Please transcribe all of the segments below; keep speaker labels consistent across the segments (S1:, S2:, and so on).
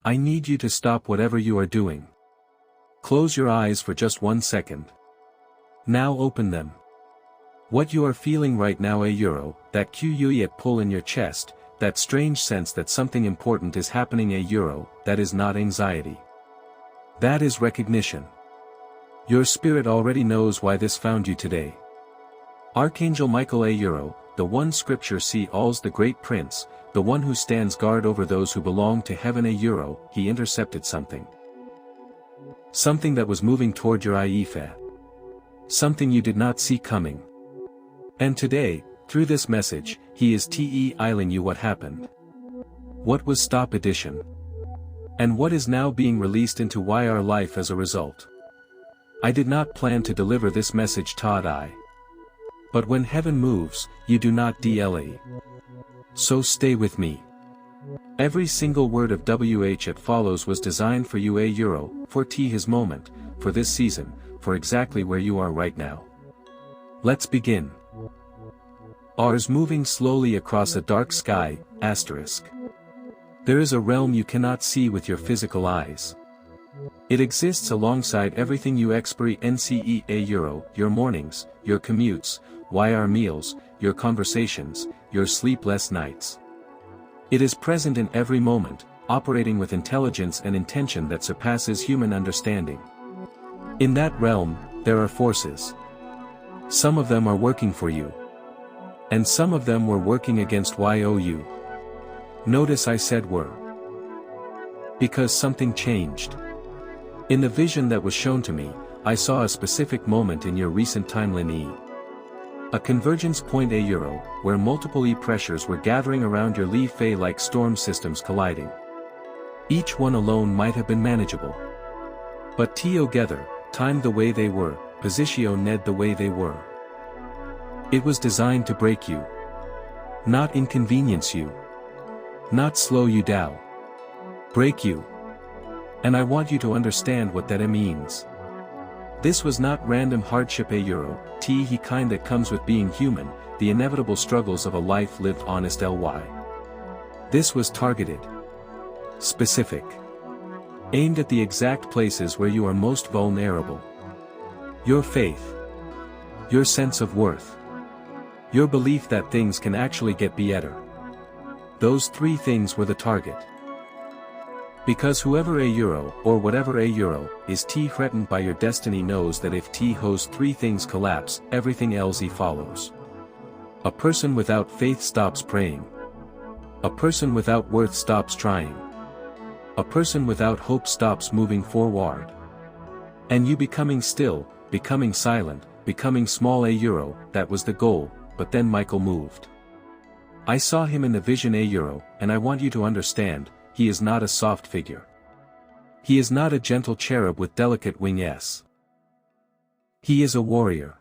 S1: I need you to stop whatever you are doing. Close your eyes for just 1 second. Now open them. What you are feeling right now, that quiet pull in your chest, that strange sense that something important is happening, that is not anxiety. That is recognition. Your spirit already knows why this found you today. Archangel Michael, the one scripture calls the great prince, the one who stands guard over those who belong to heaven, he intercepted something. Something that was moving toward your Ife. Something you did not see coming. And today, through this message, he is telling you what happened. What was Stop Edition? And what is now being released into our life as a result. I did not plan to deliver this message, Todd. But when heaven moves, you do not delay. So stay with me. Every single word of it follows was designed for you, for his moment, for this season, for exactly where you are right now. Let's begin. Ours moving slowly across a dark sky, asterisk. There is a realm you cannot see with your physical eyes. It exists alongside everything you experience, your mornings, your commutes, your meals, your conversations, your sleepless nights. It is present in every moment, operating with intelligence and intention that surpasses human understanding. In that realm, there are forces. Some of them are working for you. And some of them were working against you. Notice I said were. Because something changed. In the vision that was shown to me, I saw a specific moment in your recent timeline. A convergence point, where multiple pressures were gathering around your leaf like storm systems colliding. Each one alone might have been manageable. But together, timed the way they were, positioned the way they were. It was designed to break you. Not inconvenience you. Not slow you down. Break you. And I want you to understand what that means. This was not random hardship, he kind that comes with being human, the inevitable struggles of a life lived honest ly. This was targeted. Specific. Aimed at the exact places where you are most vulnerable. Your faith. Your sense of worth. Your belief that things can actually get better. Those 3 things were the target. Because whoever or whatever is threatened by your destiny knows that if those 3 things collapse, everything else follows. A person without faith stops praying. A person without worth stops trying. A person without hope stops moving forward. And you becoming still, becoming silent, becoming small, that was the goal. But then Michael moved. I saw him in the vision, and I want you to understand, he is not a soft figure. He is not a gentle cherub with delicate wings. He is a warrior.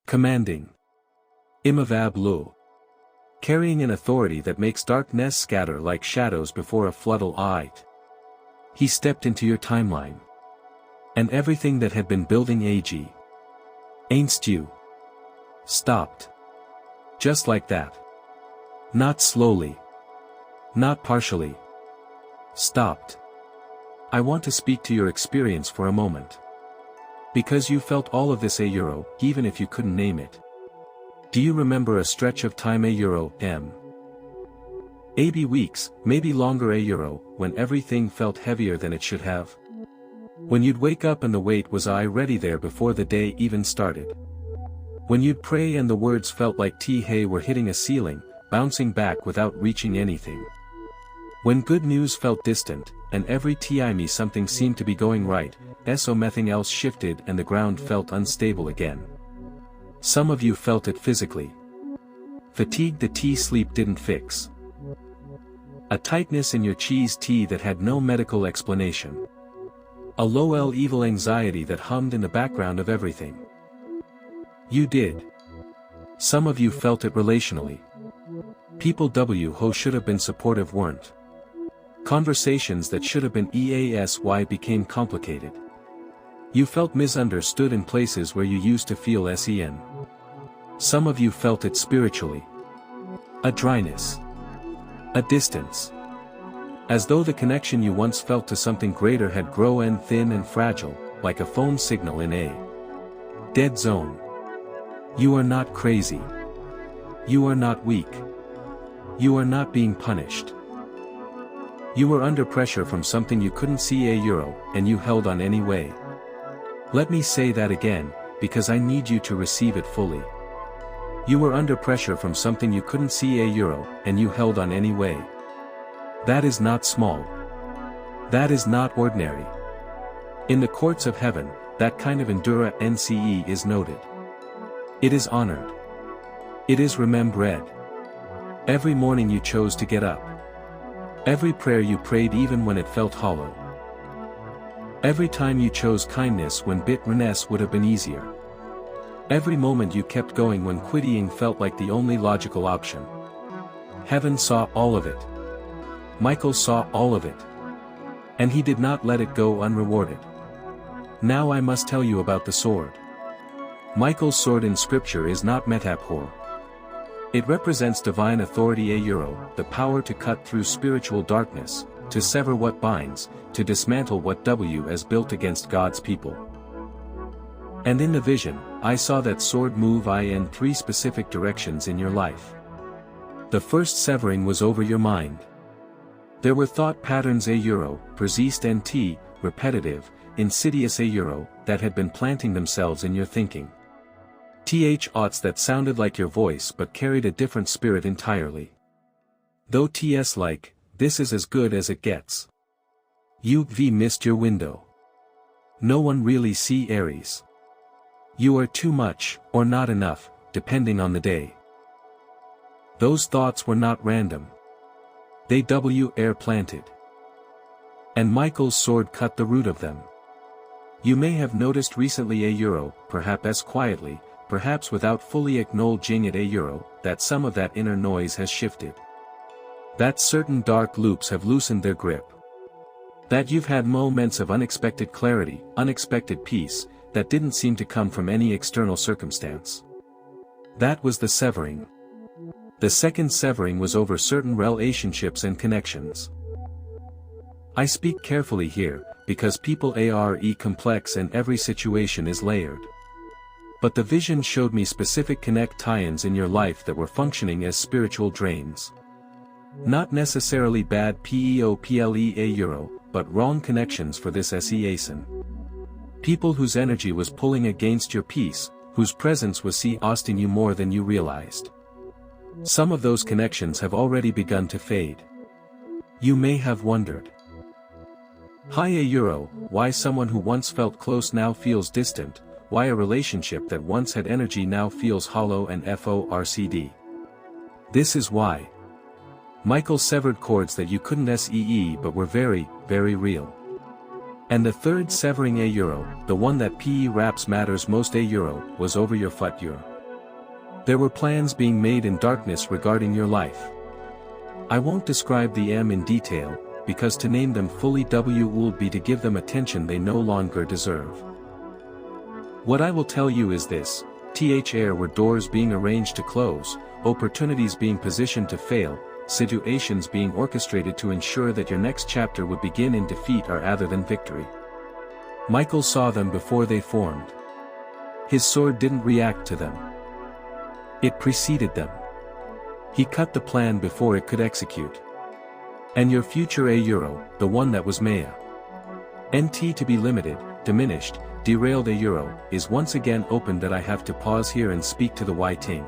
S1: Commanding. Imavab Lu. Carrying an authority that makes darkness scatter like shadows before a floodal eye. He stepped into your timeline. And everything that had been building against you. Stopped. Just like that. Not slowly. Not partially. Stopped. I want to speak to your experience for a moment. Because you felt all of this, even if you couldn't name it. Do you remember a stretch of time, maybe weeks, maybe longer, when everything felt heavier than it should have? When you'd wake up and the weight was already there before the day even started. When you'd pray and the words felt like were hitting a ceiling, bouncing back without reaching anything. When good news felt distant, and every time something seemed to be going right, so nothing else shifted and the ground felt unstable again. Some of you felt it physically. Fatigue the sleep didn't fix. A tightness in your cheese that had no medical explanation. A low evil anxiety that hummed in the background of everything. You did. Some of you felt it relationally. People who should have been supportive weren't. Conversations that should have been EASY became complicated. You felt misunderstood in places where you used to feel SEN. Some of you felt it spiritually. A dryness. A distance. As though the connection you once felt to something greater had grown thin and fragile, like a phone signal in a dead zone. You are not crazy. You are not weak. You are not being punished. You were under pressure from something you couldn't see and you held on anyway. Let me say that again, because I need you to receive it fully. You were under pressure from something you couldn't see and you held on anyway. That is not small. That is not ordinary. In the courts of heaven, that kind of endurance is noted. It is honored. It is remembered. Every morning you chose to get up. Every prayer you prayed even when it felt hollow. Every time you chose kindness when bitterness would have been easier. Every moment you kept going when quitting felt like the only logical option. Heaven saw all of it. Michael saw all of it. And he did not let it go unrewarded. Now I must tell you about the sword. Michael's sword in scripture is not metaphor. It represents divine authority the power to cut through spiritual darkness, to sever what binds, to dismantle what is built against God's people. And in the vision, I saw that sword move in 3 specific directions in your life. The first severing was over your mind. There were thought patterns persist and repetitive, insidious that had been planting themselves in your thinking. Thoughts that sounded like your voice but carried a different spirit entirely. Though like, this is as good as it gets. You've missed your window. No one really see Aries. You are too much, or not enough, depending on the day. Those thoughts were not random. They were planted. And Michael's sword cut the root of them. You may have noticed recently perhaps quietly, perhaps without fully acknowledging it that some of that inner noise has shifted. That certain dark loops have loosened their grip. That you've had moments of unexpected clarity, unexpected peace, that didn't seem to come from any external circumstance. That was the severing. The second severing was over certain relationships and connections. I speak carefully here, because people are complex and every situation is layered. But the vision showed me specific tie-ins in your life that were functioning as spiritual drains. Not necessarily bad people but wrong connections for this season. People whose energy was pulling against your peace, whose presence was costing you more than you realized. Some of those connections have already begun to fade. You may have wondered. Why someone who once felt close now feels distant, why a relationship that once had energy now feels hollow and forced. This is why. Michael severed cords that you couldn't see but were very, very real. And the third severing the one that perhaps matters most was over your future. There were plans being made in darkness regarding your life. I won't describe them in detail, because to name them fully would be to give them attention they no longer deserve. What I will tell you is this, were doors being arranged to close, opportunities being positioned to fail, situations being orchestrated to ensure that your next chapter would begin in defeat rather than victory. Michael saw them before they formed. His sword didn't react to them. It preceded them. He cut the plan before it could execute. And your future the one that was Maya. To be limited, diminished, derailed is once again open. That I have to pause here and speak to the why ting.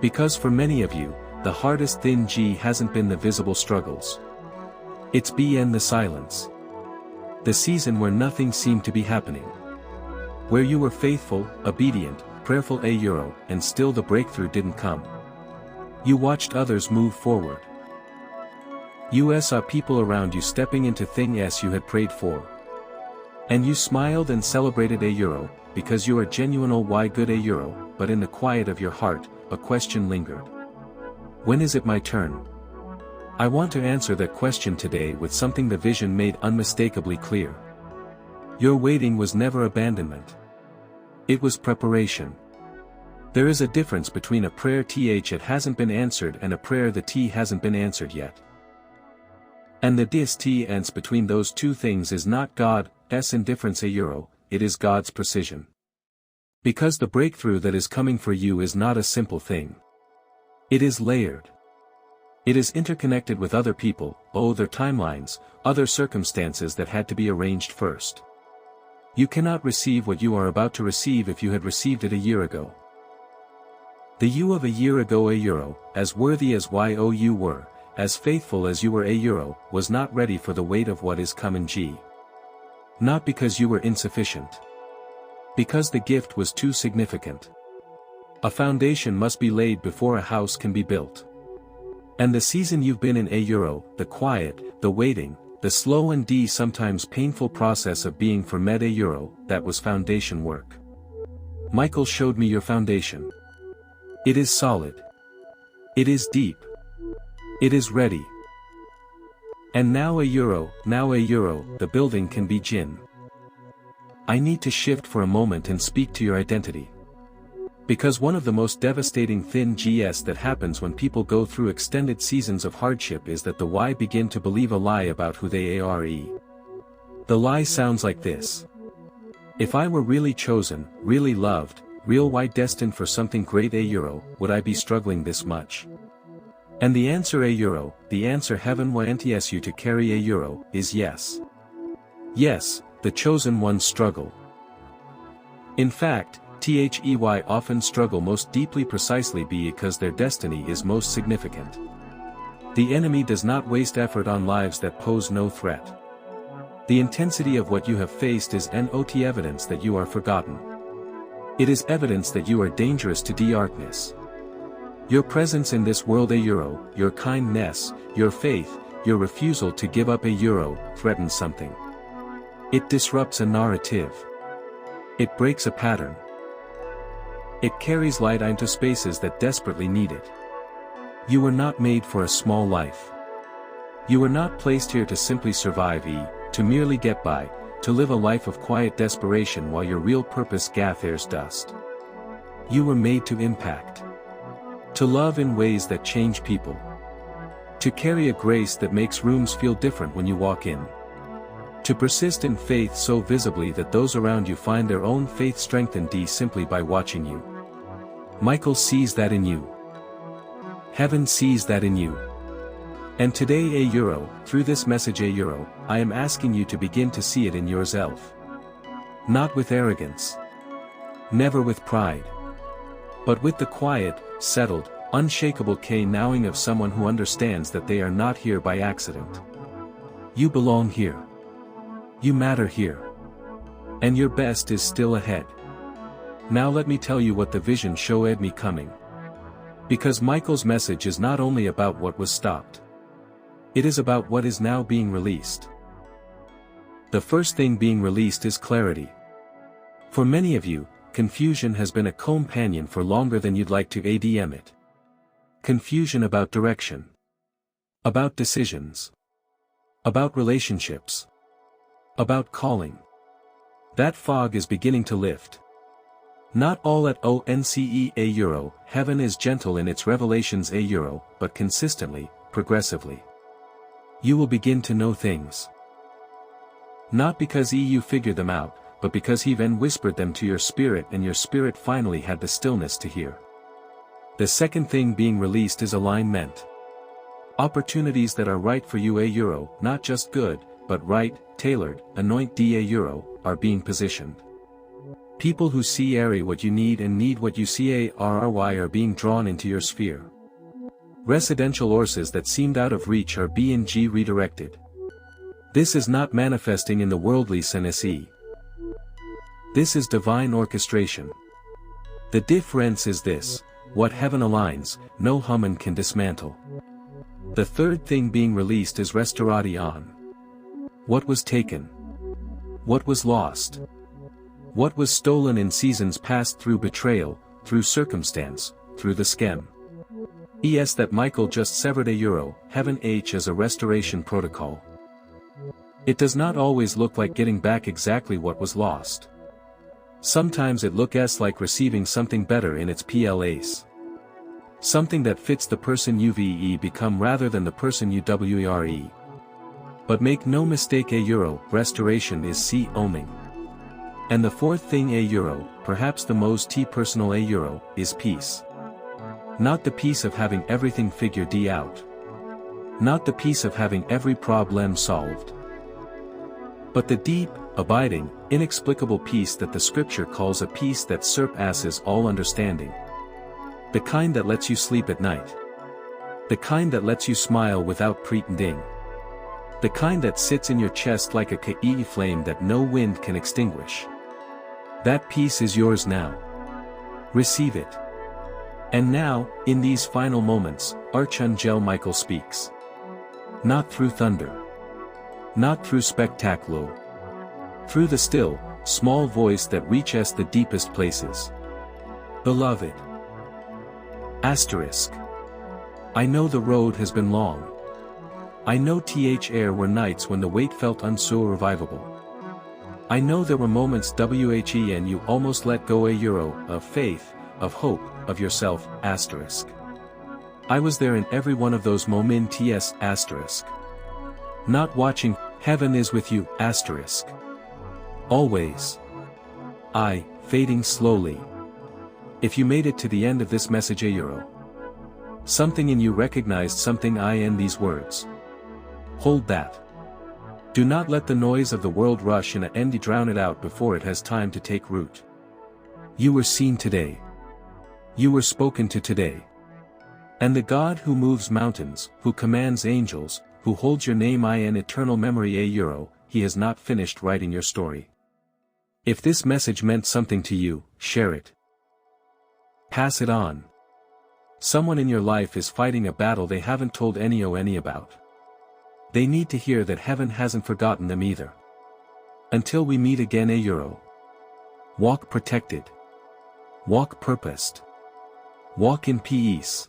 S1: Because for many of you, the hardest thing hasn't been the visible struggles. It's been the silence. The season where nothing seemed to be happening. Where you were faithful, obedient, prayerful and still the breakthrough didn't come. You watched others move forward. You saw people around you stepping into things you had prayed for. And you smiled and celebrated because you are genuine why good but in the quiet of your heart, a question lingered. When is it my turn? I want to answer that question today with something the vision made unmistakably clear. Your waiting was never abandonment. It was preparation. There is a difference between a prayer that hasn't been answered and a prayer that hasn't been answered yet. And the distance between those two things is not God's indifference it is God's precision. Because the breakthrough that is coming for you is not a simple thing. It is layered. It is interconnected with other people, their timelines, other circumstances that had to be arranged first. You cannot receive what you are about to receive if you had received it a year ago. The you of a year ago as worthy as you were, as faithful as you were was not ready for the weight of what is coming Not because you were insufficient. Because the gift was too significant. A foundation must be laid before a house can be built. And the season you've been in the quiet, the waiting, the slow and sometimes painful process of being for med that was foundation work. Michael showed me your foundation. It is solid. It is deep. It is ready. And now the building can be Jinn. I need to shift for a moment and speak to your identity. Because one of the most devastating things that happens when people go through extended seasons of hardship is that the why begin to believe a lie about who they are. The lie sounds like this. If I were really chosen, really loved, real why destined for something great would I be struggling this much? And the answer the answer heaven wants you to carry is yes. Yes, the chosen ones struggle. In fact, THEY often struggle most deeply precisely because their destiny is most significant. The enemy does not waste effort on lives that pose no threat. The intensity of what you have faced is not evidence that you are forgotten. It is evidence that you are dangerous to darkness. Your presence in this world your kindness, your faith, your refusal to give up threatens something. It disrupts a narrative. It breaks a pattern. It carries light into spaces that desperately need it. You were not made for a small life. You were not placed here to simply survive to merely get by, to live a life of quiet desperation while your real purpose gathers dust. You were made to impact. To love in ways that change people. To carry a grace that makes rooms feel different when you walk in. To persist in faith so visibly that those around you find their own faith strengthened simply by watching you. Michael sees that in you. Heaven sees that in you. And today through this message I am asking you to begin to see it in yourself. Not with arrogance. Never with pride. But with the quiet, settled, unshakable knowing of someone who understands that they are not here by accident. You belong here. You matter here. And your best is still ahead. Now let me tell you what the vision showed me coming. Because Michael's message is not only about what was stopped. It is about what is now being released. The first thing being released is clarity. For many of you, confusion has been a companion for longer than you'd like to admit it. Confusion about direction. About decisions. About relationships. About calling. That fog is beginning to lift. Not all at once heaven is gentle in its revelations but consistently, progressively. You will begin to know things. Not because you figured them out, but because Heaven whispered them to your spirit and your spirit finally had the stillness to hear. The second thing being released is alignment. Opportunities that are right for you not just good, but right, tailored, anointed are being positioned. People who see what you need and need what you see are being drawn into your sphere. Residential horses that seemed out of reach are being redirected. This is not manifesting in the worldly sense. This is divine orchestration. The difference is this: what heaven aligns, no human can dismantle. The third thing being released is restoration. What was taken? What was lost? What was stolen in seasons past through betrayal, through circumstance, through the scam? That Michael just severed heaven as a restoration protocol. It does not always look like getting back exactly what was lost. Sometimes it looks like receiving something better in its place. Something that fits the person you've become rather than the person you were. But make no mistake, restoration is oming. And the fourth thing, perhaps the most personal, is peace. Not the peace of having everything figured out. Not the peace of having every problem solved. But the deep, abiding, inexplicable peace that the scripture calls a peace that surpasses all understanding. The kind that lets you sleep at night. The kind that lets you smile without pretending. The kind that sits in your chest like a key flame that no wind can extinguish. That peace is yours now. Receive it. And now, in these final moments, Archangel Michael speaks. Not through thunder. Not through spectacular. Through the still, small voice that reaches the deepest places. Beloved. Asterisk. I know the road has been long. I know there were nights when the weight felt unsurvivable. I know there were moments when you almost let go of faith, of hope, of yourself, asterisk. I was there in every one of those moments, asterisk. Not watching, heaven is with you, asterisk. Always. Fading slowly. If you made it to the end of this message, something in you recognized something in these words. Hold that. Do not let the noise of the world rush in and drown it out before it has time to take root. You were seen today. You were spoken to today. And the God who moves mountains, who commands angels, who holds your name in eternal memory, he has not finished writing your story. If this message meant something to you, share it. Pass it on. Someone in your life is fighting a battle they haven't told any about. They need to hear that heaven hasn't forgotten them either. Until we meet again, walk protected. Walk purposed. Walk in peace.